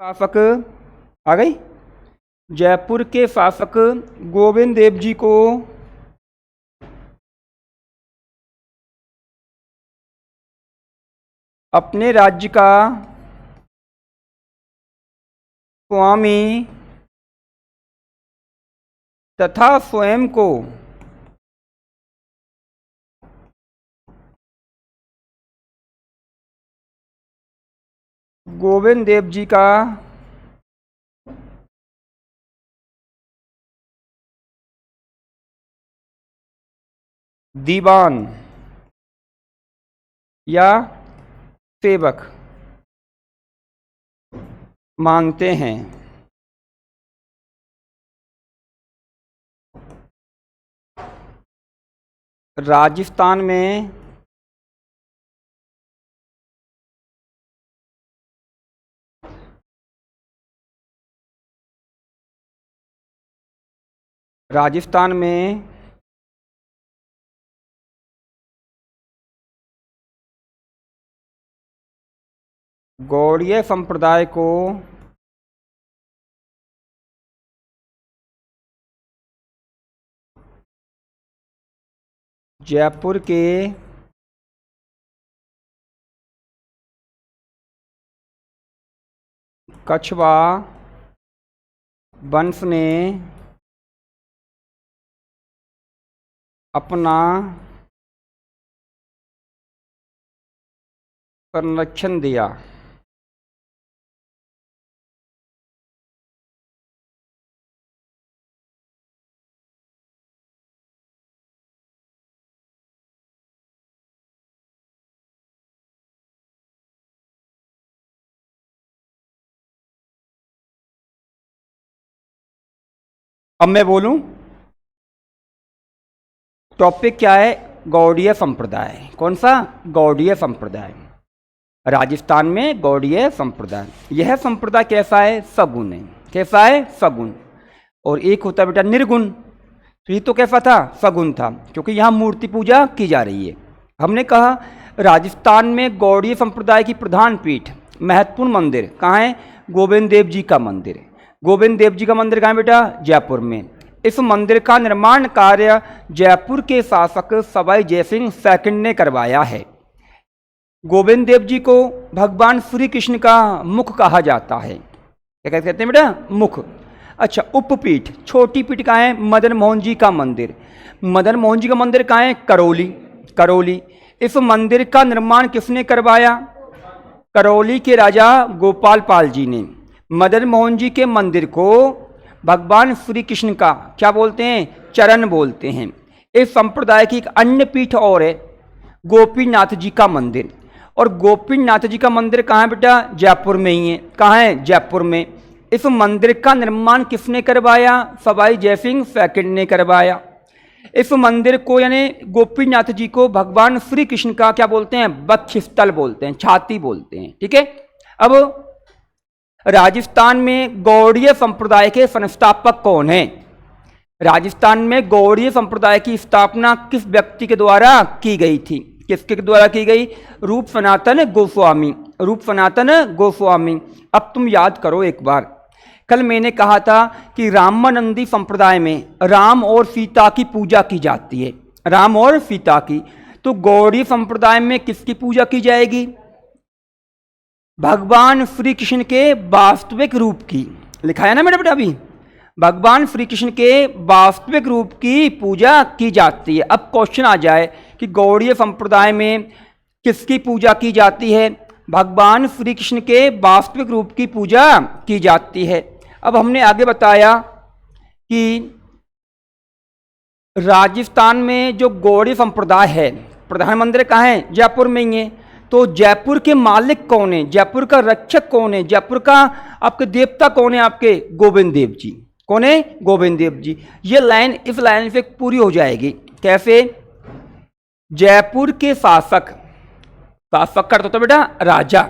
शासक आ गई। जयपुर के शासक गोविंद देव जी को अपने राज्य का स्वामी तथा स्वयं को गोविंद देव जी का दीवान या सेवक मानते हैं। राजस्थान में गौड़ीय संप्रदाय को जयपुर के कछवा वंश ने अपना संरक्षण दिया। अब मैं बोलूं, टॉपिक क्या है? गौड़ीय संप्रदाय। कौन सा? गौड़ीय संप्रदाय। राजस्थान में गौड़ीय संप्रदाय। यह संप्रदाय कैसा है? सगुण है। कैसा है? सगुण। और एक होता है बेटा निर्गुण। तो ये तो कैसा था? सगुण था, क्योंकि यहाँ मूर्ति पूजा की जा रही है। हमने कहा राजस्थान में गौड़ीय संप्रदाय की प्रधान पीठ, महत्वपूर्ण मंदिर कहाँ है? गोविंद देव जी का मंदिर। गोविंद देव जी का मंदिर कहाँ है बेटा? जयपुर में। इस मंदिर का निर्माण कार्य जयपुर के शासक सवाई जयसिंह सेकंड ने करवाया है। गोविंद देव जी को भगवान श्री कृष्ण का मुख कहा जाता है। क्या कहते हैं बेटा? मुख। अच्छा, उपपीठ, छोटी पीठ कहाँ है? मदन मोहन जी का मंदिर। मदन मोहन जी का मंदिर कहाँ है? करौली। करौली। इस मंदिर का निर्माण किसने करवाया? करौली के राजा गोपाल पाल जी ने। मदन मोहन जी के मंदिर को भगवान श्री कृष्ण का क्या बोलते हैं? चरण बोलते हैं। इस संप्रदाय की एक अन्य पीठ और है, गोपीनाथ जी का मंदिर। और गोपीनाथ जी का मंदिर कहाँ है बेटा? जयपुर में ही है। कहाँ है? जयपुर में। इस मंदिर का निर्माण किसने करवाया? सवाई जयसिंह सेकंड ने करवाया। इस मंदिर को यानी गोपीनाथ जी को भगवान श्री कृष्ण का क्या बोलते हैं? वक्षस्थल बोलते हैं, छाती बोलते हैं। ठीक है। अब राजस्थान में गौड़ीय संप्रदाय के संस्थापक कौन हैं? राजस्थान में गौड़ीय संप्रदाय की स्थापना किस व्यक्ति के द्वारा की गई थी? किसके द्वारा की गई? रूप सनातन गोस्वामी। रूप सनातन गोस्वामी। अब तुम याद करो एक बार, कल मैंने कहा था कि रामानंदी संप्रदाय में राम और सीता की पूजा की जाती है। राम और सीता की। तो गौड़ीय संप्रदाय में किसकी पूजा की जाएगी? भगवान श्री कृष्ण के वास्तविक रूप की। लिखा है ना मेरे बेटा अभी? भगवान श्री कृष्ण के वास्तविक रूप की पूजा की जाती है। अब क्वेश्चन आ जाए कि गौड़ीय संप्रदाय में किसकी पूजा की जाती है? भगवान श्री कृष्ण के वास्तविक रूप की पूजा की जाती है। अब हमने आगे बताया कि राजस्थान में जो गौड़ीय संप्रदाय है, प्रधान मंदिर कहाँ है? जयपुर में ही है। तो जयपुर के मालिक कौन है? जयपुर का रक्षक कौन है? जयपुर का आपके देवता कौन है? आपके गोविंद देव जी। कौन है? गोविंद देव जी। ये लाइन इस लाइन से पूरी हो जाएगी। कैसे? जयपुर के शासक, शासक का तो बेटा राजा,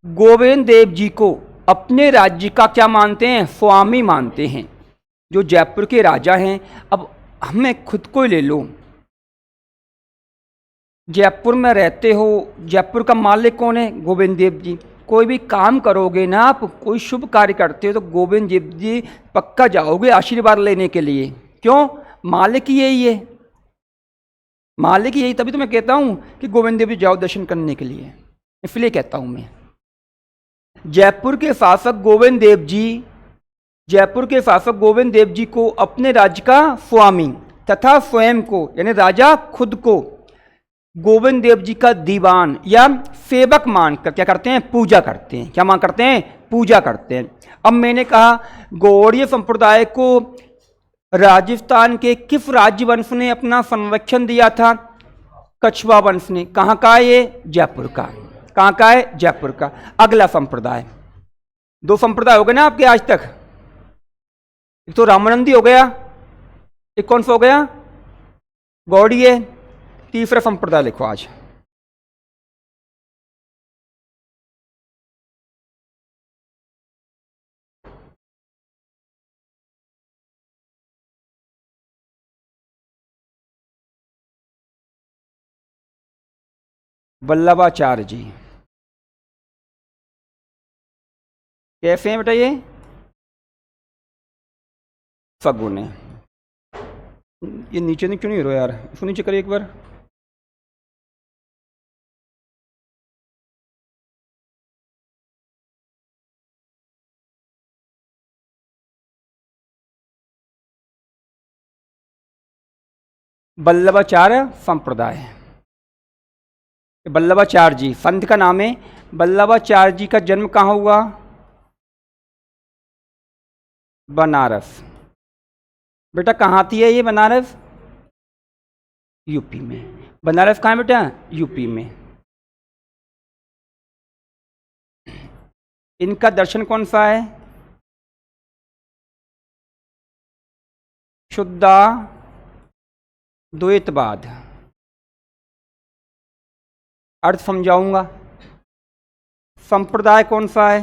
गोविंद देव जी को अपने राज्य का क्या मानते हैं? स्वामी मानते हैं, जो जयपुर के राजा हैं। अब हमें खुद को ही ले लो, जयपुर में रहते हो, जयपुर का मालिक कौन है? गोविंद देव जी। कोई भी काम करोगे ना आप, कोई शुभ कार्य करते हो तो गोविंद देव जी पक्का जाओगे आशीर्वाद लेने के लिए। क्यों? मालिक ही यही है, मालिक यही, तभी तो मैं कहता हूं कि गोविंद देव जी जाओ दर्शन करने के लिए, इसलिए कहता हूं मैं। जयपुर के शासक गोविंद देव जी, जयपुर के शासक गोविंद देव जी को अपने राज्य का स्वामी तथा स्वयं को यानी राजा खुद को गोविंद देव जी का दीवान या सेवक मानकर क्या करते हैं? पूजा करते हैं। क्या मान करते हैं? पूजा करते हैं। अब मैंने कहा गौड़ीय संप्रदाय को राजस्थान के किस राज्य वंश ने अपना संरक्षण दिया था? कछवा वंश ने। कहाँ का है ये? जयपुर का। कहाँ का है? जयपुर का। अगला संप्रदाय, दो संप्रदाय हो गए ना आपके आज तक, एक तो रामानंदी हो गया, एक कौन सा हो गया? गौड़ीय। तीसरा संप्रदाय लिखो आज, वल्लभाचार्य जी। कैसे हैं बेटा ये? सगुन है। ये नीचे नहीं क्यों नहीं हो रहा यार, इसको नीचे करिए एक बार। वल्लभाचार्य संप्रदाय, वल्लभाचार्य जी संत का नाम है। वल्लभाचार्य जी का जन्म कहाँ हुआ? बनारस। बेटा कहाँ थी है ये बनारस? यूपी में। बनारस कहाँ है बेटा? यूपी में। इनका दर्शन कौन सा है? शुद्धा द्वैतवाद। अर्थ समझाऊंगा। संप्रदाय कौन सा है?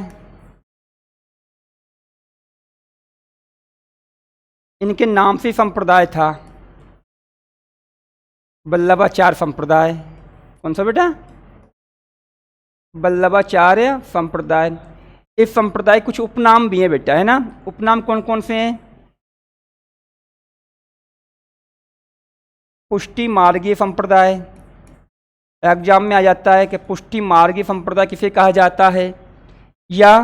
इनके नाम से संप्रदाय था, वल्लभाचार्य संप्रदाय। कौन सा बेटा? वल्लभाचार्य संप्रदाय। इस संप्रदाय कुछ उपनाम भी हैं बेटा, है ना? उपनाम कौन कौन से हैं? पुष्टि मार्गीय संप्रदाय। एग्जाम में आ जाता है कि पुष्टि मार्गीय संप्रदाय किसे कहा जाता है, या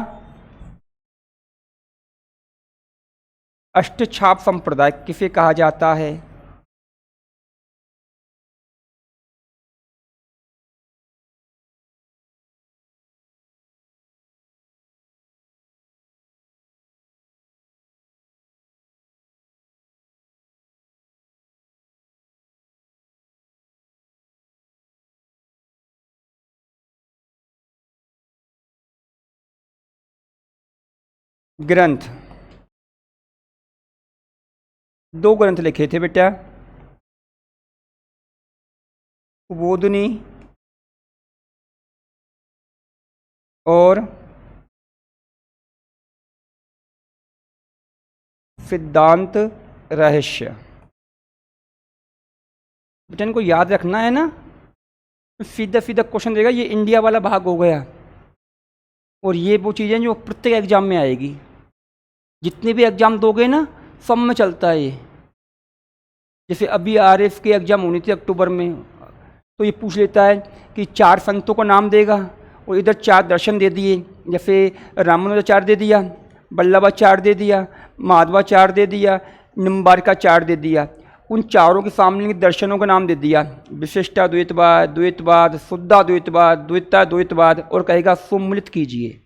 अष्टछाप संप्रदाय किसे कहा जाता है। ग्रंथ, दो ग्रंथ लिखे थे बेटा, उद्बोधनी और सिद्धांत रहस्य। बेटा इनको याद रखना है ना, सीधा सीधा क्वेश्चन देगा। ये इंडिया वाला भाग हो गया, और ये वो चीज़ें जो प्रत्येक एग्जाम में आएगी। जितने भी एग्जाम दोगे ना, सब में चलता है ये। जैसे अभी आरएफ की एग्जाम होनी थी अक्टूबर में, तो ये पूछ लेता है कि 4 संतों का नाम देगा, और इधर 4 दर्शन दे दिए। जैसे रामानुजाचार्य दे दिया, वल्लभाचार्य दे दिया, माधवाचार्य दे दिया, निम्बार्काचार्य दे दिया। उन चारों के सामने दर्शनों का नाम दे दिया, विशिष्टाद्वैतवाद, द्वैतवाद, शुद्धाद्वैतवाद, द्वैताद्वैतवाद, और कहेगा सुमिलित कीजिए।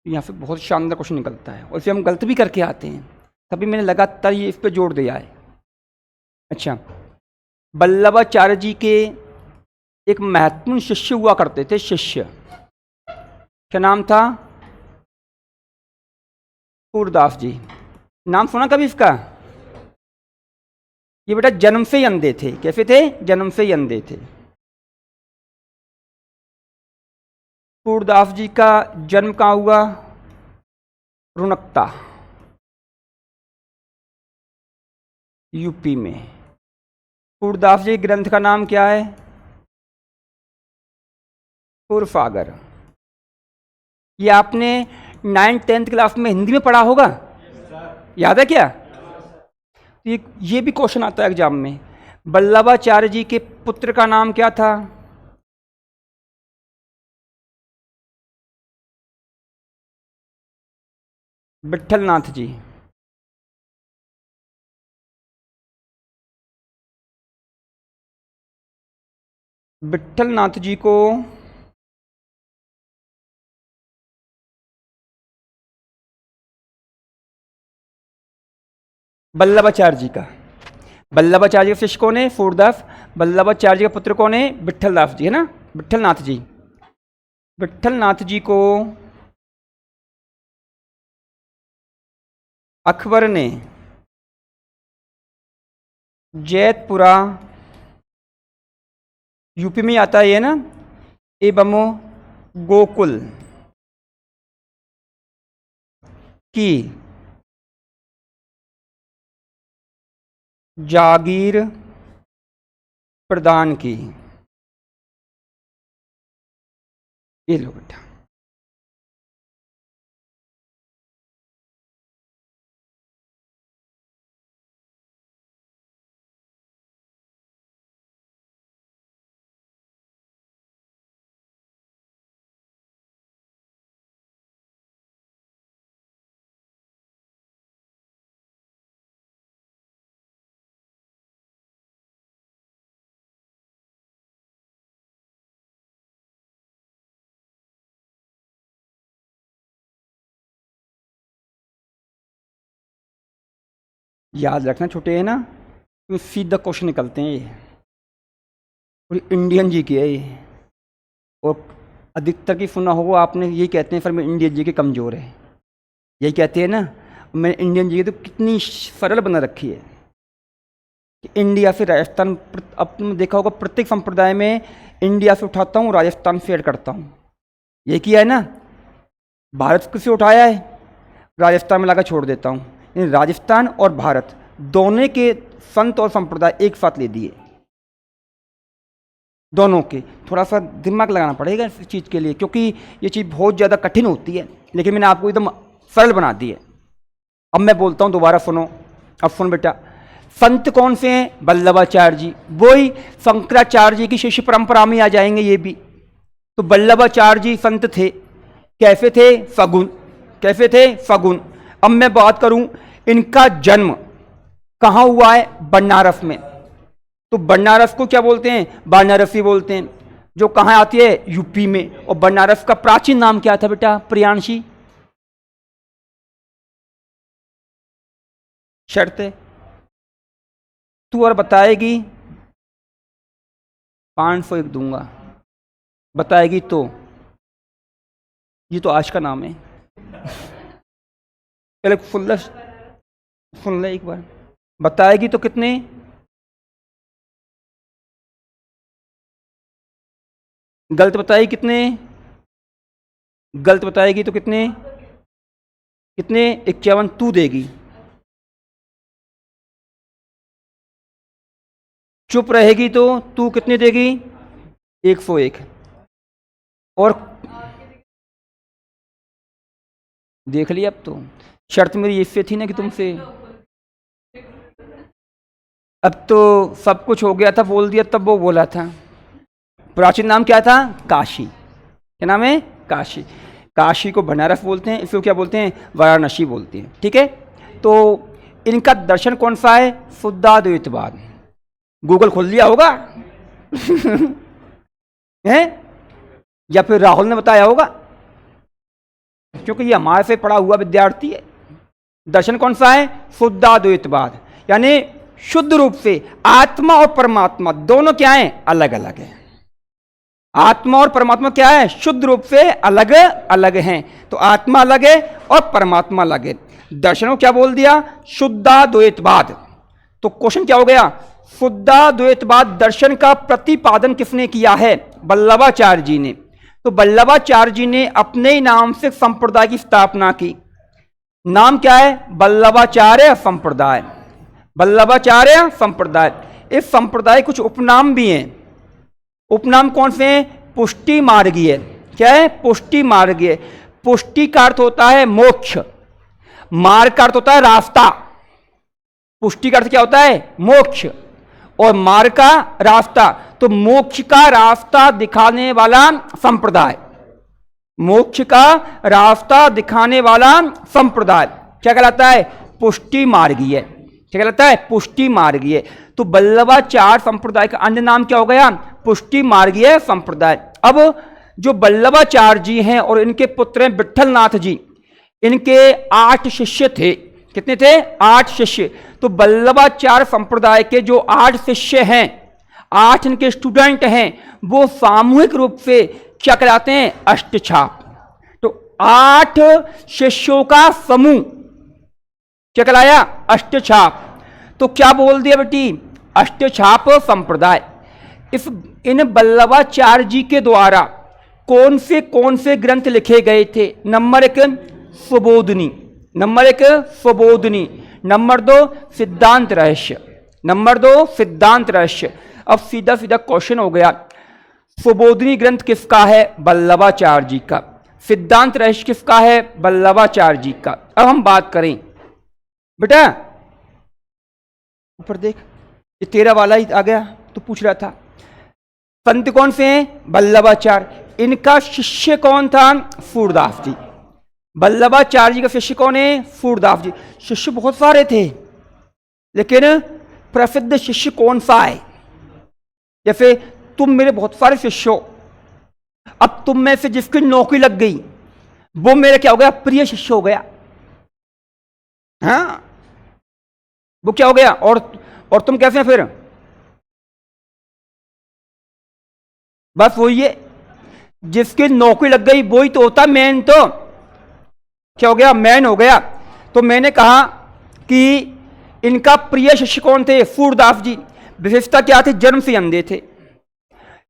यहाँ से बहुत शानदार क्वेश्चन निकलता है, और इसे हम गलत भी करके आते हैं, तभी मैंने लगातार ये इस पर जोर दिया है। अच्छा, वल्लभाचार्य जी के एक महत्वपूर्ण शिष्य हुआ करते थे। शिष्य क्या नाम था? सूरदास जी। नाम सुना कभी इसका? ये बेटा जन्म से ही अंधे थे। कैसे थे? जन्म से ही अंधे थे। सूरदास जी का जन्म कहाँ हुआ? रुनकता, यूपी में। सूरदास जी ग्रंथ का नाम क्या है? सुरसागर। ये आपने 9th-10th क्लास में हिंदी में पढ़ा होगा, याद है क्या? ये भी क्वेश्चन आता है एग्जाम में। वल्लभाचार्य जी के पुत्र का नाम क्या था? विट्ठलनाथ जी। विट्ठलनाथ जी को वल्लभाचार्य जी का, वल्लभाचार्य का शिष्य कौन है? सूरदास। वल्लभाचार्य का पुत्र कौन है? विट्ठलदास जी, है ना, विट्ठलनाथ जी। विट्ठलनाथ जी को अकबर ने जैतपुरा, यूपी में आता है ये ना, एवं गोकुल की जागीर प्रदान की। ये लो बेटा, याद रखना छोटे है ना, तो सीधा क्वेश्चन निकलते हैं ये, पूरी इंडियन जी की है ये। और अधिकतर की सुना होगा आपने, यही कहते हैं सर मैं इंडियन जी के कमज़ोर है, यही कहते हैं ना। मैं इंडियन जी की तो कितनी सरल बना रखी है कि इंडिया से राजस्थान, अब तुमने देखा होगा प्रत्येक संप्रदाय में इंडिया से उठाता हूँ, राजस्थान से ऐड करता हूँ, ये किया है ना। भारत से उठाया है, राजस्थान में लाकर छोड़ देता हूँ। राजस्थान और भारत दोनों के संत और संप्रदाय एक साथ ले दिए, दोनों के। थोड़ा सा दिमाग लगाना पड़ेगा इस चीज़ के लिए, क्योंकि ये चीज़ बहुत ज़्यादा कठिन होती है, लेकिन मैंने आपको एकदम सरल बना दी है। अब मैं बोलता हूँ, दोबारा सुनो, अब सुन बेटा। संत कौन से हैं? वल्लभाचार्य जी, वही शंकराचार्य जी की शिष्य परंपरा में आ जाएंगे ये भी। तो वल्लभाचार्य जी संत थे, कैसे थे? सगुण। कैसे थे? सगुण। अब मैं बात करूं, इनका जन्म कहाँ हुआ है? बनारस में। तो बनारस को क्या बोलते हैं? बनारसी बोलते हैं, जो कहाँ आती है? यूपी में। और बनारस का प्राचीन नाम क्या था बेटा? प्रियांशी। शर्त है तू और बताएगी, 501 दूंगा, बताएगी तो। ये तो आज का नाम है। पहले सुन ले एक बार, बताएगी तो कितने? गलत बताएगी कितने? गलत बताएगी तो कितने? कितने? 51 तू देगी। चुप रहेगी तो तू कितने देगी? 101। और देख लिया। अब तो शर्त मेरी इससे थी ना कि तुमसे, अब तो सब कुछ हो गया था, बोल दिया तब वो बोला था। प्राचीन नाम क्या था? काशी। क्या नाम है? काशी। काशी को बनारस बोलते हैं, इसको क्या बोलते हैं? वाराणसी बोलते हैं। ठीक है, तो इनका दर्शन कौन सा है? शुद्धाद्वैतवाद। गूगल खोल लिया होगा है, या फिर राहुल ने बताया होगा, क्योंकि ये हमारे से पढ़ा हुआ विद्यार्थी है। दर्शन कौन सा है? शुद्धाद्वैतवाद, यानी शुद्ध रूप से आत्मा और परमात्मा दोनों क्या है? अलग अलग है। आत्मा और परमात्मा क्या है? शुद्ध रूप से अलग अलग हैं। तो आत्मा अलग है और परमात्मा अलग है। दर्शन को क्या बोल दिया? शुद्धाद्वैतवाद। तो क्वेश्चन क्या हो गया? शुद्धाद्वैतवाद दर्शन का प्रतिपादन किसने किया है? वल्लभाचार्य जी ने। तो वल्लभाचार्य जी ने अपने ही नाम से संप्रदाय की स्थापना की। नाम क्या है? वल्लभाचार्य संप्रदाय। वल्लभाचार्य संप्रदाय। इस संप्रदाय कुछ उपनाम भी हैं। उपनाम कौन से हैं? पुष्टि मार्गीय। क्या है? पुष्टि मार्गीय। पुष्टि का अर्थ होता है मोक्ष, मार्ग का अर्थ होता है रास्ता। पुष्टि का अर्थ क्या होता है? मोक्ष, और मार्ग का रास्ता। तो मोक्ष का रास्ता दिखाने वाला संप्रदाय, मोक्ष का रास्ता दिखाने वाला संप्रदाय क्या कहलाता है? पुष्टि मार्गीय। क्या कहलाता है? पुष्टि मार्गीय। तो वल्लभाचार्य संप्रदाय का अन्य नाम क्या हो गया? पुष्टि मार्गीय संप्रदाय। अब जो वल्लभाचार्य जी हैं और इनके पुत्र हैं विट्ठल नाथ जी, इनके 8 शिष्य थे। कितने थे? 8 शिष्य। तो वल्लभाचार्य संप्रदाय के जो 8 शिष्य हैं, 8 इनके स्टूडेंट हैं, वो सामूहिक रूप से क्या कहलाते हैं? अष्टछाप। तो 8 शिष्यों का समूह क्या कहलाया? अष्टछाप। तो क्या बोल दिया बेटी? अष्टछाप संप्रदाय। इन वल्लभाचार्य जी के द्वारा कौन से ग्रंथ लिखे गए थे? Number 1 Subodhini, number 1 Subodhini, number 2 सिद्धांत रहस्य, नंबर 2 सिद्धांत रहस्य। अब सीधा सीधा क्वेश्चन हो गया, सुबोधनी ग्रंथ किसका है? वल्लभाचार्य जी का। सिद्धांत रहस्य किसका है? वल्लभाचार्य जी का। अब हम बात करें बेटा, ऊपर देख, ये तेरा वाला ही आ गया तो पूछ रहा था। संत कौन से हैं? वल्लभाचार्य। इनका शिष्य कौन था? सूरदास जी। वल्लभाचार्य जी का शिष्य कौन है? सूरदास जी। शिष्य बहुत सारे थे, लेकिन प्रसिद्ध शिष्य कौन सा है? जैसे तुम मेरे बहुत सारे शिष्य हो, अब तुम में से जिसकी नौकरी लग गई वो मेरा क्या हो गया? प्रिय शिष्य हो गया। हाँ, वो क्या हो गया? और तुम कैसे हैं फिर? बस वही है, जिसकी नौकरी लग गई वही तो होता मेन। तो क्या हो गया? मैन हो गया। तो मैंने कहा कि इनका प्रिय शिष्य कौन थे? सूरदास जी। विशेषता क्या थी? जन्म से अंधे थे।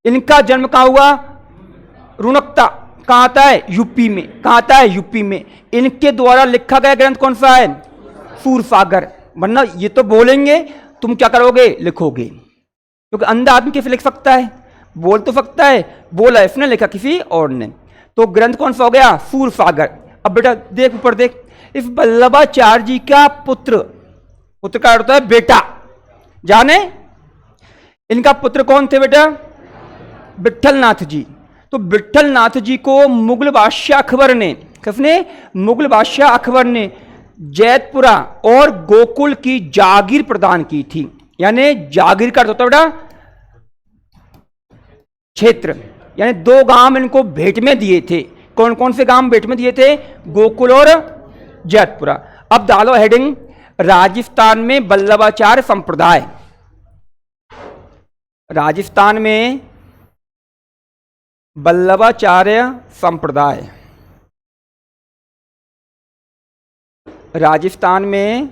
इनका जन्म कहां हुआ? रुणकता। कहां आता है? यूपी में। कहां आता है? यूपी में। इनके द्वारा लिखा गया ग्रंथ कौन सा है? सूरसागर। वरना ये तो बोलेंगे, तुम क्या करोगे? लिखोगे, क्योंकि अंधा आदमी कैसे लिख सकता है? बोल तो सकता है, बोला इसने, लिखा किसी और ने। तो ग्रंथ कौन सा हो गया? सूरसागर। अब बेटा देख, ऊपर देख, इस वल्लभाचार्य जी का पुत्र, पुत्र का होता है बेटा, जाने इनका पुत्र कौन थे बेटा? विट्ठल नाथ जी। तो विट्ठल नाथ जी को मुगल बादशाह अकबर ने, किसने? मुगल बादशाह अकबर ने जैतपुरा और गोकुल की जागीर प्रदान की थी। यानी जागीर का अर्थ होता है बेटा क्षेत्र, यानी 2 गांव इनको भेंट में दिए थे। कौन कौन से गांव भेंट में दिए थे? गोकुल और जैतपुरा। अब डालो हेडिंग, राजस्थान में वल्लभाचार्य संप्रदाय। राजस्थान में वल्लभाचार्य संप्रदाय। राजस्थान में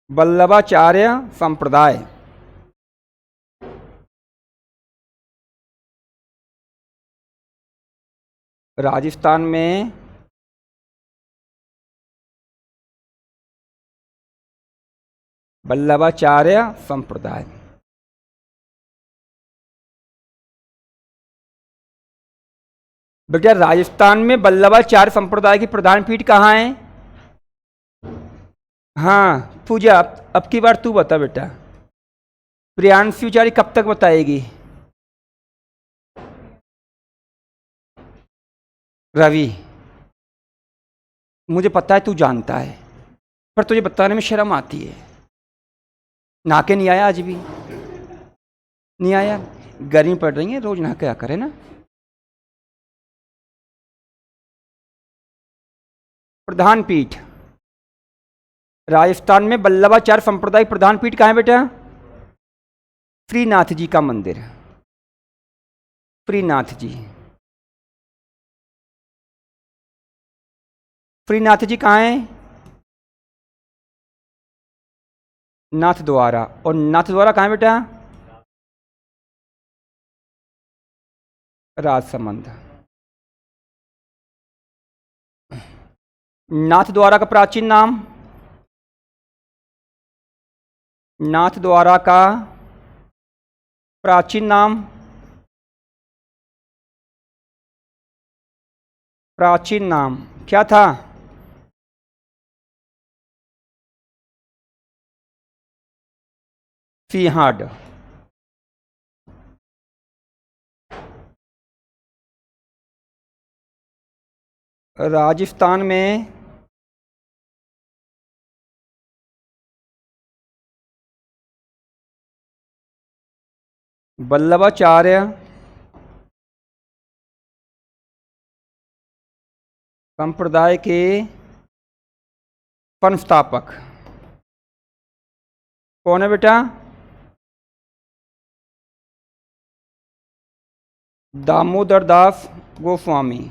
वल्लभाचार्य संप्रदाय। राजस्थान में वल्लभाचार्य संप्रदाय। बेटा राजस्थान में वल्लभाचार्य संप्रदाय की प्रधान पीठ कहाँ है? हाँ पूजा, अब की बार तू बता बेटा। प्रियांशु चारी कब तक बताएगी? रवि, मुझे पता है तू जानता है, पर तुझे बताने में शर्म आती है। नहाके नहीं आया? आज भी नहीं आया? गर्मी पड़ रही है, रोज नहा के करे ना। प्रधान पीठ राजस्थान में वल्लभाचार्य संप्रदाय प्रधान पीठ कहाँ है बेटा? श्रीनाथ जी का मंदिर। श्रीनाथ जी, श्रीनाथ जी कहाँ है? नाथ द्वारा। और नाथ द्वारा कहाँ है बेटा? राजसमंद। नाथ द्वारा का प्राचीन नाम? नाथ द्वारा का प्राचीन नाम? प्राचीन नाम क्या था? सिंहद। राजस्थान में वल्लभाचार्य संप्रदाय के संस्थापक कौन है बेटा? दामोदर दास गोस्वामी।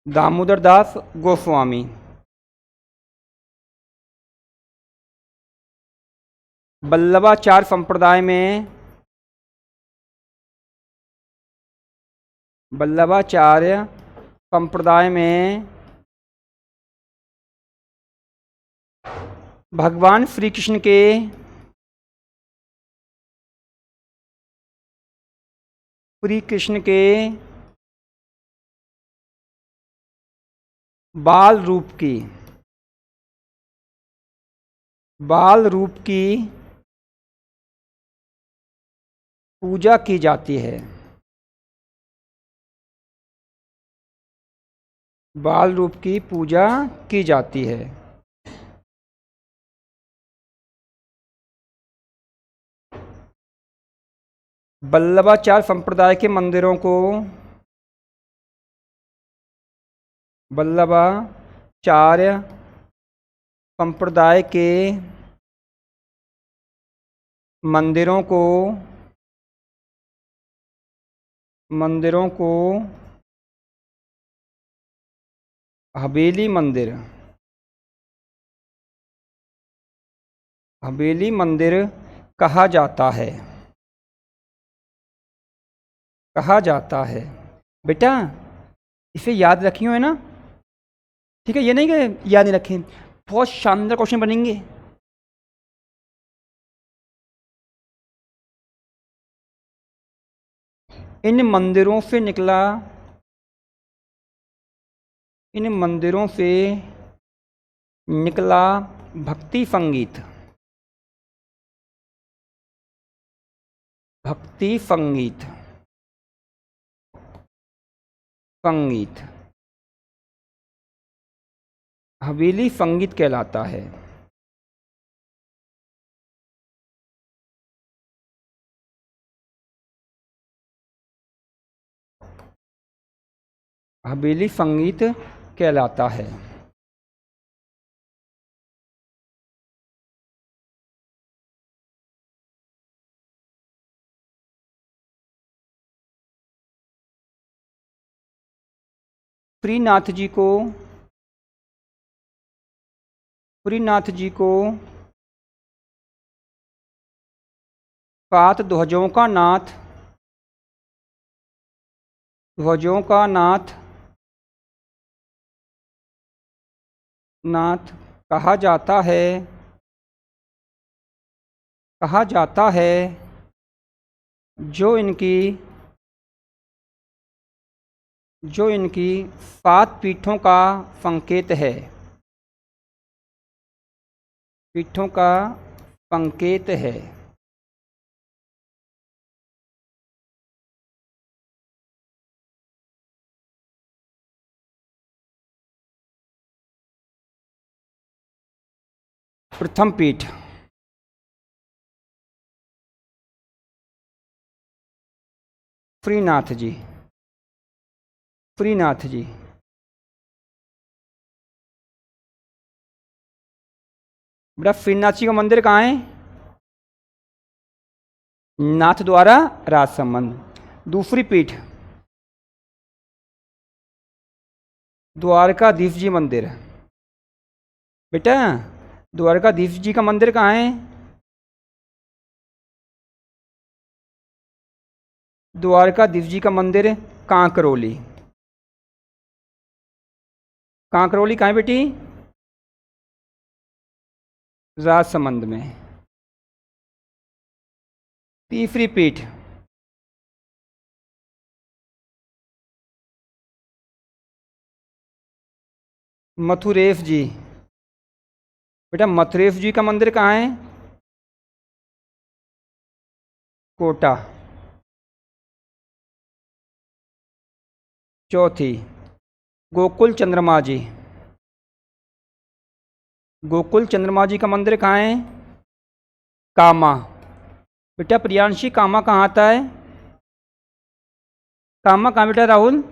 दामोदर दास गोस्वामी। वल्लभाचार्य संप्रदाय में वल्लभाचार्य संप्रदाय में भगवान श्री कृष्ण के बाल रूप की पूजा की जाती है। बाल रूप की पूजा की जाती है। वल्लभाचार्य संप्रदाय के मंदिरों को वल्लभाचार्य संप्रदाय के मंदिरों को हवेली मंदिर कहा जाता है। बेटा इसे याद रखियो है ना, ठीक है? ये नहीं कि याद नहीं रखें, बहुत शानदार क्वेश्चन बनेंगे। इन मंदिरों से निकला भक्ति संगीत हवेली संगीत कहलाता है। हवेली संगीत कहलाता है। श्रीनाथ जी को 7 ध्वजों का नाथ कहा जाता है, जो इनकी 7 पीठों का संकेत है। प्रथम पीठ श्रीनाथ जी। बेटा श्रीनाथ जी का मंदिर कहाँ है? नाथ द्वारा राजसमंद। दूसरी पीठ द्वारकाधीश जी मंदिर। बेटा द्वारकाधीश जी का मंदिर कहाँ है? द्वारकाधीश जी का मंदिर कांकरोली कहाँ है बेटी? राजसमंद में। तीसरी पीठ, मथुरेश जी। बेटा मथुरेश जी का मंदिर कहाँ है? कोटा। चौथी, गोकुल चंद्रमा जी। गोकुल चंद्रमा जी का मंदिर कहाँ है? कामा। बेटा प्रियांशी कामा कहाँ आता है? कामा कहाँ बेटा राहुल?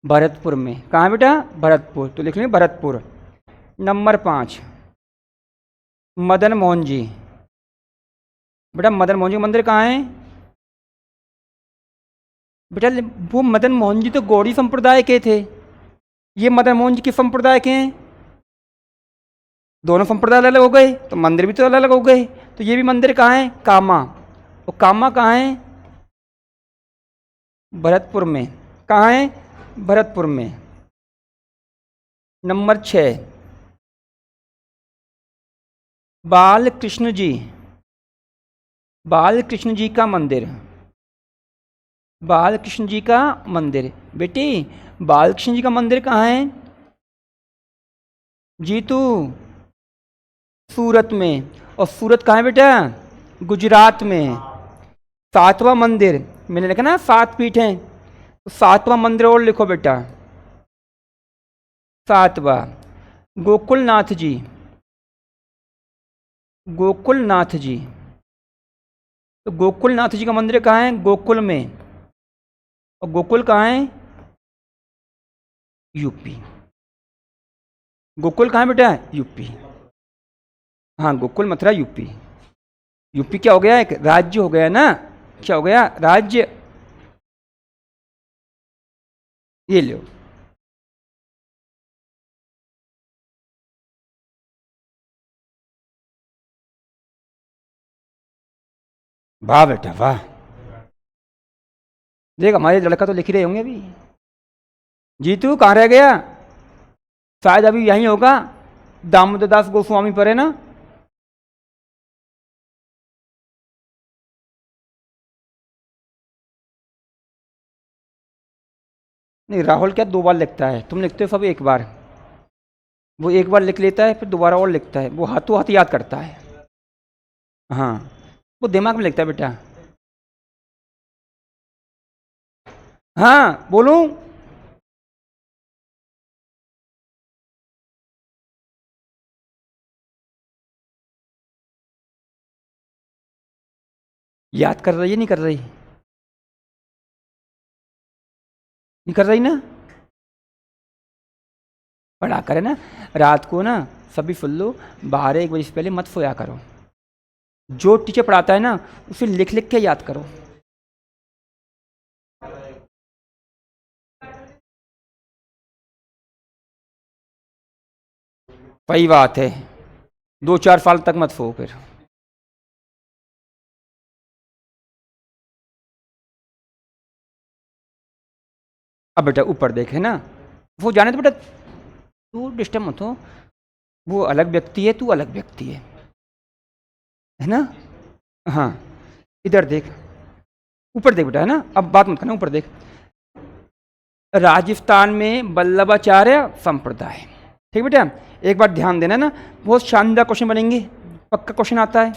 भरतपुर में। कहाँ बेटा? भरतपुर, तो लिख लेंगे भरतपुर। नंबर 5, मदन मोहन जी। बेटा मदन मोहन जी का मंदिर कहाँ है? बेटा वो मदन मोहन जी तो गौड़ी संप्रदाय के थे, ये मदन मोहन जी किस संप्रदाय के हैं? दोनों संप्रदाय अलग अलग हो गए तो मंदिर भी तो अलग अलग हो गए। तो ये भी मंदिर कहाँ है? कामा। और कामा कहाँ है? भरतपुर में। कहाँ है? भरतपुर में। नंबर 6, बाल कृष्ण जी। बाल कृष्ण जी का मंदिर। बाल कृष्ण जी का मंदिर। बेटी बाल कृष्ण जी का मंदिर कहाँ है? जीतू सूरत में। और सूरत कहाँ है बेटा? गुजरात में। 7वां मंदिर, मैंने लिखा ना 7 पीठ हैं, तो 7वां मंदिर और लिखो बेटा। 7वां, गोकुलनाथ जी। गोकुलनाथ जी। तो गोकुलनाथ जी का मंदिर कहाँ है? गोकुल में। और गोकुल कहाँ है? यूपी। गोकुल कहाँ है बेटा? यूपी। हाँ गोकुल मथुरा यूपी। यूपी क्या हो गया? एक राज्य हो गया ना। क्या हो गया? राज्य। ये लो। वाह बेटा वाह। देख हमारे लड़का तो लिख ही रहे होंगे अभी। जीतू कहाँ रह गया? शायद अभी यहीं होगा, दामोदर दास गोस्वामी पर है ना। नहीं राहुल क्या 2 बार लिखता है, तुम लिखते हो सब एक बार। वो एक बार लिख लेता है फिर दोबारा और लिखता है, वो हाथों हाथ याद करता है। हाँ वो दिमाग में लिखता है बेटा। हाँ बोलूं? याद कर रही है नहीं कर रही? नहीं कर रही ना? पढ़ा करे ना। रात को ना सभी सुन लो, 12-1 बजे से पहले मत सोया करो। जो टीचर पढ़ाता है ना उसे लिख लिख के याद करो। सही बात है। 2-4 साल तक मत सो फिर। अब बेटा ऊपर देखे ना, वो जाने तो बेटा, तू डिस्टर्ब मत हो। वो अलग व्यक्ति है, तू अलग व्यक्ति है ना। हाँ इधर देख, ऊपर देख बेटा, है ना। अब बात मत करना, ऊपर देख। राजस्थान में वल्लभाचार्य संप्रदाय। ठीक बेटा, एक बार ध्यान देना ना, बहुत शानदार क्वेश्चन बनेंगे, पक्का क्वेश्चन आता है।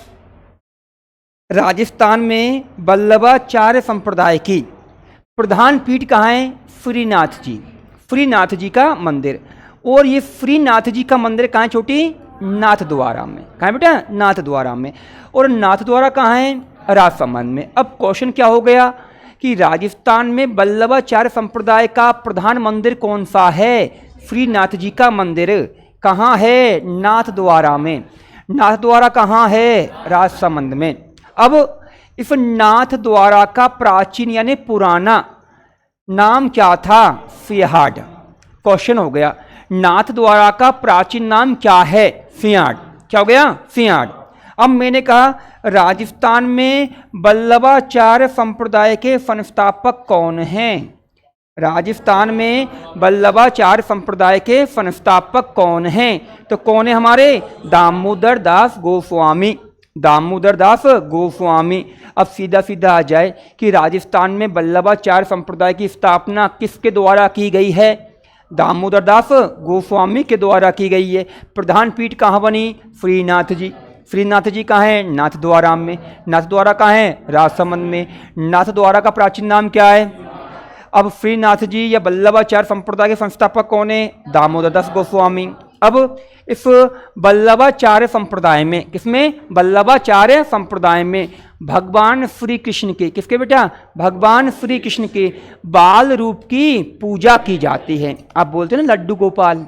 राजस्थान में वल्लभाचार्य संप्रदाय की प्रधान पीठ कहाँ है? श्रीनाथ जी। श्रीनाथ जी का मंदिर। और ये श्रीनाथ जी का मंदिर कहाँ है छोटी? नाथ द्वारा में। कहाँ है बेटा? नाथ द्वारा में। और नाथ द्वारा कहाँ है? राजसमंद में। अब क्वेश्चन क्या हो गया कि राजस्थान में वल्लभाचार्य संप्रदाय का प्रधान मंदिर कौन सा है? श्रीनाथ जी का मंदिर। कहाँ है? नाथ द्वारा में। नाथ द्वारा कहाँ है? राजसमंद में। अब इस नाथ द्वारा का प्राचीन यानी पुराना नाम क्या था? सिंहयार्ड। क्वेश्चन हो गया, नाथ द्वारा का प्राचीन नाम क्या है? सिंहयार्ड। क्या हो गया? सिंहयार्ड। अब मैंने कहा राजस्थान में वल्लभाचार्य संप्रदाय के संस्थापक कौन हैं? राजस्थान में वल्लभाचार्य संप्रदाय के संस्थापक कौन हैं? तो कौन है हमारे? दामोदर दास गोस्वामी। दामोदर दास गोस्वामी। अब सीधा सीधा आ जाए कि राजस्थान में वल्लभाचार्य संप्रदाय की स्थापना किसके द्वारा की गई है? दामोदर दास गोस्वामी के द्वारा की गई है। प्रधान पीठ कहाँ बनी? श्रीनाथ जी। श्रीनाथ जी कहाँ है? नाथद्वारा में। नाथद्वारा कहाँ है? राजसमंद में। नाथद्वारा का प्राचीन नाम क्या है? अब श्रीनाथ जी या वल्लभाचार्य संप्रदाय के संस्थापक कौन है? दामोदर दास गोस्वामी। अब इस वल्लभाचार्य संप्रदाय में, किसमें? वल्लभाचार्य संप्रदाय में भगवान श्री कृष्ण के, किसके बेटा? भगवान श्री कृष्ण के बाल रूप की पूजा की जाती है। आप बोलते हैं ना लड्डू गोपाल,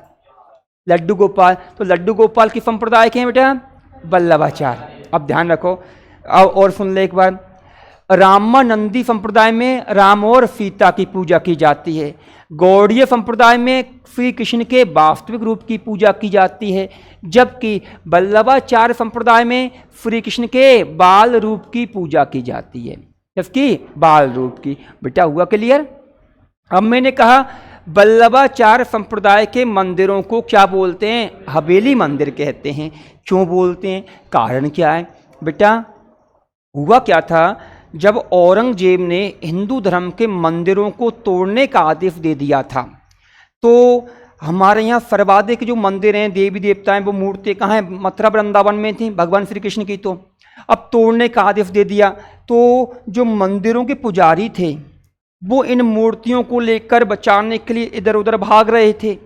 लड्डू गोपाल, तो लड्डू गोपाल किस संप्रदाय के हैं बेटा? वल्लभाचार्य। अब ध्यान रखो और सुन ले एक बार। रामानंदी संप्रदाय में राम और सीता की पूजा की जाती है। गौड़ीय संप्रदाय में श्री कृष्ण के वास्तविक रूप की पूजा की जाती है, जबकि वल्लभाचार्य संप्रदाय में श्री कृष्ण के बाल रूप की पूजा की जाती है। किसकी? बाल रूप की। बेटा हुआ क्लियर? अब मैंने कहा वल्लभाचार्य संप्रदाय के मंदिरों को क्या बोलते हैं? हवेली मंदिर कहते हैं। क्यों बोलते हैं? कारण क्या है बेटा? हुआ क्या था, जब औरंगजेब ने हिंदू धर्म के मंदिरों को तोड़ने का आदेश दे दिया था, तो हमारे यहाँ सर्वाधिक जो मंदिर हैं, देवी देवताएं, वो मूर्ति कहाँ हैं? मथुरा वृंदावन में थी भगवान श्री कृष्ण की। तो अब तोड़ने का आदेश दे दिया, तो जो मंदिरों के पुजारी थे वो इन मूर्तियों को लेकर बचाने के लिए इधर उधर भाग रहे थे।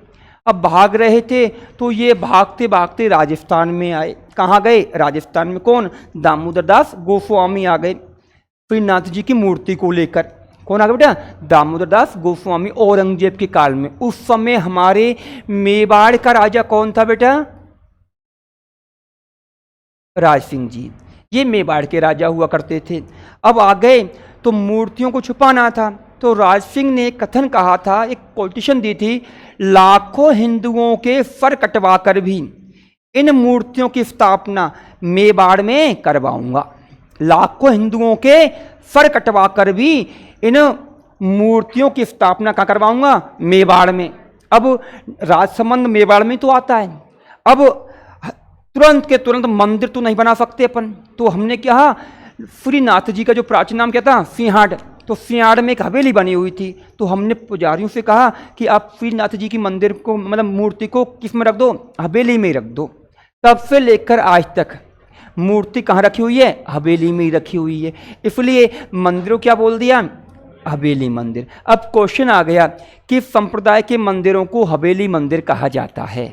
अब भाग रहे थे तो ये भागते भागते राजस्थान में आए। कहाँ गए? राजस्थान में। कौन? दामोदर दास गोस्वामी आ गए श्रीनाथ जी की मूर्ति को लेकर। कौन आ गया बेटा? दामोदर दास गोस्वामी, औरंगजेब के काल में। उस समय हमारे मेवाड़ का राजा कौन था बेटा? राज सिंह जी। ये मेवाड़ के राजा हुआ करते थे। अब आ गए तो मूर्तियों को छुपाना था, तो राज सिंह ने कथन कहा था, एक कोटेशन दी थी, लाखों हिंदुओं के सर कटवा कर भी इन मूर्तियों की स्थापना मेवाड़ में करवाऊंगा। लाखों हिंदुओं के सर कटवा कर भी इन मूर्तियों की स्थापना कहाँ करवाऊंगा? मेवाड़ में। अब राजसमंद मेवाड़ में तो आता है। अब तुरंत के तुरंत मंदिर तो नहीं बना सकते अपन, तो हमने क्या, श्रीनाथ जी का जो प्राचीन नाम क्या था? सिंहाड़। तो सिंहाड़ में एक हवेली बनी हुई थी, तो हमने पुजारियों से कहा कि आप श्रीनाथ जी की मंदिर को, मतलब मूर्ति को किस में रख दो? हवेली में रख दो। तब से लेकर आज तक मूर्ति कहाँ रखी हुई है? हवेली में ही रखी हुई है। इसलिए मंदिरों क्या बोल दिया? हवेली मंदिर। अब क्वेश्चन आ गया कि संप्रदाय के मंदिरों को हवेली मंदिर कहा जाता है?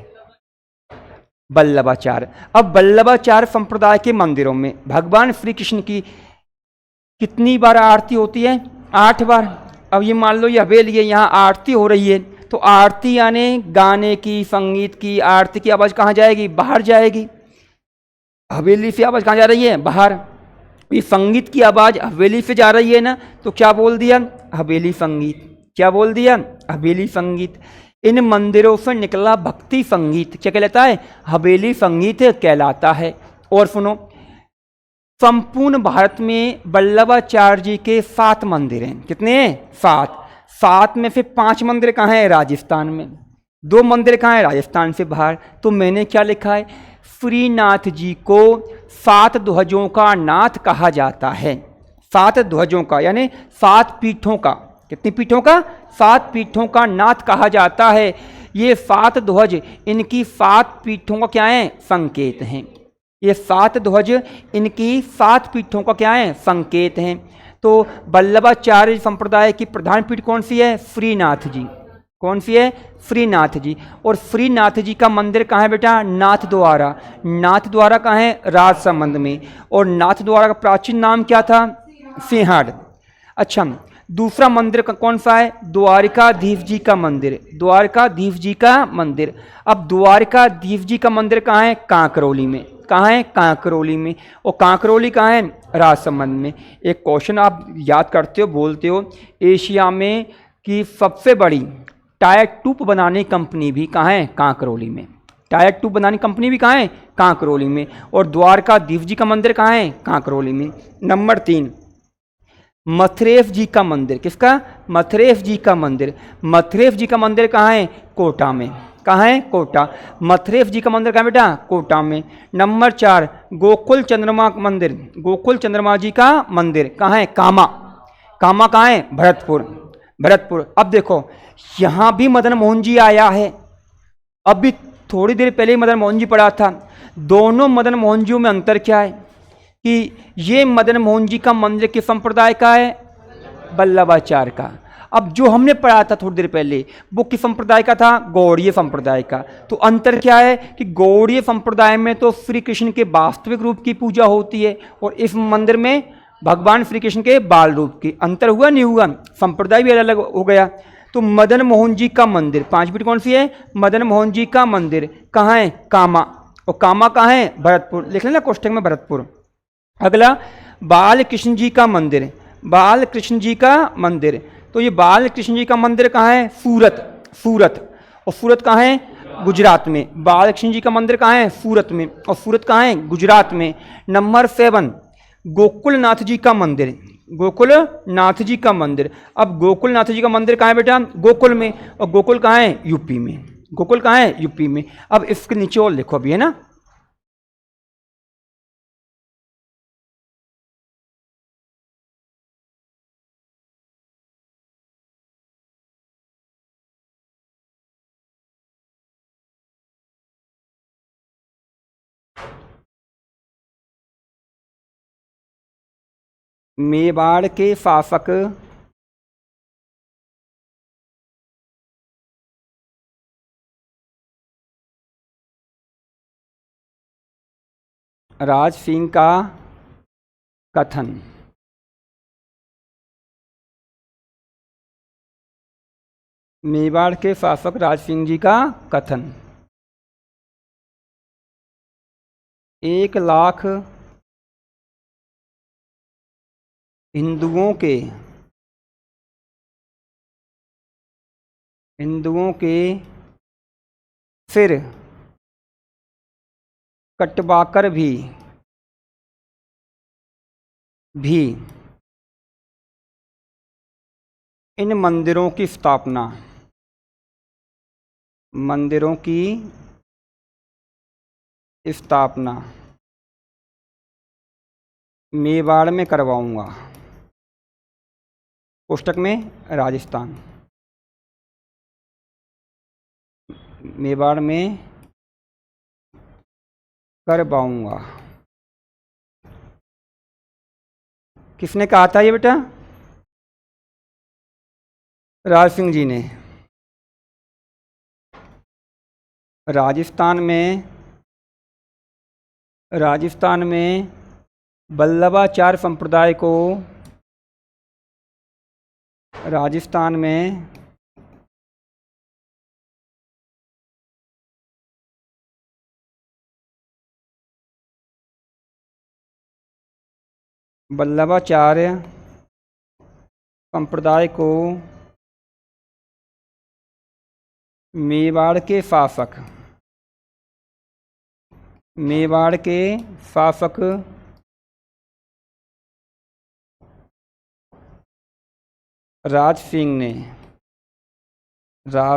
वल्लभाचार्य। अब वल्लभाचार्य संप्रदाय के मंदिरों में भगवान श्री कृष्ण की कितनी बार आरती होती है? 8 बार। अब ये मान लो ये हवेली है, यहाँ आरती हो रही है, तो आरती यानी गाने की, संगीत की, आरती की आवाज़ कहाँ जाएगी? बाहर जाएगी। हवेली से आवाज़ कहाँ जा रही है? बाहर। ये संगीत की आवाज़ हवेली से जा रही है ना, तो क्या बोल दिया? हवेली संगीत। क्या बोल दिया? हवेली संगीत। इन मंदिरों से निकला भक्ति संगीत क्या कहलाता है? हवेली संगीत कहलाता है। और सुनो, संपूर्ण भारत में वल्लभाचार्य जी के 7 मंदिर हैं। कितने हैं? 7। 7 में से 5 मंदिर कहाँ हैं? राजस्थान में। 2 मंदिर कहाँ हैं? राजस्थान से बाहर। तो मैंने क्या लिखा है? श्रीनाथ जी को 7 ध्वजों का नाथ कहा जाता है। 7 ध्वजों का यानी 7 पीठों का। कितनी पीठों का? 7 पीठों का नाथ कहा जाता है। ये 7 ध्वज इनकी 7 पीठों का क्या है? संकेत हैं। ये 7 ध्वज इनकी 7 पीठों का क्या है? संकेत हैं। तो वल्लभाचार्य संप्रदाय की प्रधान पीठ कौन सी है? श्रीनाथ जी। कौन सी है? श्रीनाथ जी। और श्रीनाथ जी का मंदिर कहाँ है बेटा? नाथद्वारा। नाथद्वारा कहाँ है? राजसमंद में। और नाथद्वारा का प्राचीन नाम क्या था? सिंहाड़। अच्छा, दूसरा मंदिर कौन सा है? द्वारिकाधीश जी का मंदिर। द्वारिकाधीश जी का मंदिर। अब द्वारिकाधीश जी का मंदिर कहाँ है? कांकरोली में। कहाँ है? कांकरोली में। और कांकरोली कहाँ है? राजसमंद में। एक क्वेश्चन आप याद करते हो, बोलते हो, एशिया में की सबसे बड़ी टायर ट्यूब बनाने कंपनी भी कहाँ है? कांकरोली में। टायर ट्यूब बनाने कंपनी भी कहाँ है? कांकरोली में। और द्वारकाधीश जी का मंदिर कहाँ है? कांकरोली में। नंबर 3, मथुरेश जी का मंदिर। किसका? मथुरेश जी का मंदिर। मथुरेश जी का मंदिर कहाँ है? कोटा में। कहाँ है? कोटा। मथुरेश जी का मंदिर कहाँ बेटा? कोटा में। नंबर 4 गोकुल चंद्रमा मंदिर, गोकुल चंद्रमा जी का मंदिर कहाँ है? कामा। कामा कहाँ है? भरतपुर। भरतपुर। अब देखो यहाँ भी मदन मोहन जी आया है, अभी थोड़ी देर पहले ही मदन मोहन जी पढ़ा था। दोनों मदन मोहन जियों में अंतर क्या है कि ये मदन मोहन जी का मंदिर किस संप्रदाय का है? वल्लभाचार्य का। अब जो हमने पढ़ा था थोड़ी देर पहले वो किस संप्रदाय का था? गौड़ीय संप्रदाय का। तो अंतर क्या है कि गौड़ीय संप्रदाय में तो श्री कृष्ण के वास्तविक रूप की पूजा होती है और इस मंदिर में भगवान श्री कृष्ण के बाल रूप की। अंतर हुआ नहीं हुआ? संप्रदाय भी अलग अलग हो गया। तो मदन मोहन जी का मंदिर 5 बिट कौन सी है? मदन मोहन जी का मंदिर कहाँ है? कामा। और कामा कहाँ है? भरतपुर। लिख लेना कोष्ठक में भरतपुर। अगला बाल कृष्ण जी का मंदिर, बाल कृष्ण जी का मंदिर। तो ये बाल कृष्ण जी का मंदिर कहाँ है? सूरत। सूरत। और सूरत कहाँ है? गुजरात में। बाल कृष्ण जी का मंदिर कहाँ है? सूरत में। और सूरत कहाँ है? गुजरात में। नंबर 7 गोकुलनाथ जी का मंदिर, गोकुलनाथ जी का मंदिर। अब गोकुलनाथ जी का मंदिर कहाँ है बेटा? गोकुल में। और गोकुल कहाँ है? यूपी में। गोकुल कहाँ है? यूपी में। अब इसके नीचे और लिखो अभी, है ना। मेवाड़ के शासक राज सिंह का कथन। मेवाड़ के शासक राज सिंह जी का कथन। 1,00,000 हिंदुओं के सिर कटवाकर भी इन मंदिरों की स्थापना मेवाड़ में करवाऊंगा। पुस्तक में राजस्थान, मेवाड़ में करवाऊंगा। किसने कहा था ये बेटा? राज सिंह जी ने। राजस्थान में वल्लभाचार्य संप्रदाय को, राजस्थान में वल्लभाचार्य संप्रदाय को मेवाड़ के शासक राज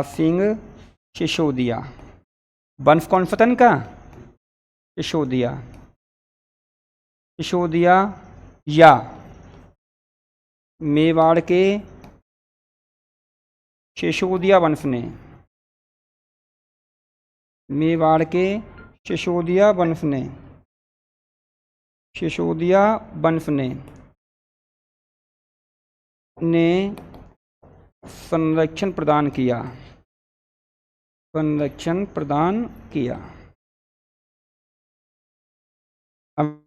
सिंह सिसोदिया, वंश कौन सा था इनका? सिसोदिया या मेवाड़ के सिसोदिया वंश ने, मेवाड़ के सिसोदिया वंश ने संरक्षण प्रदान किया। अब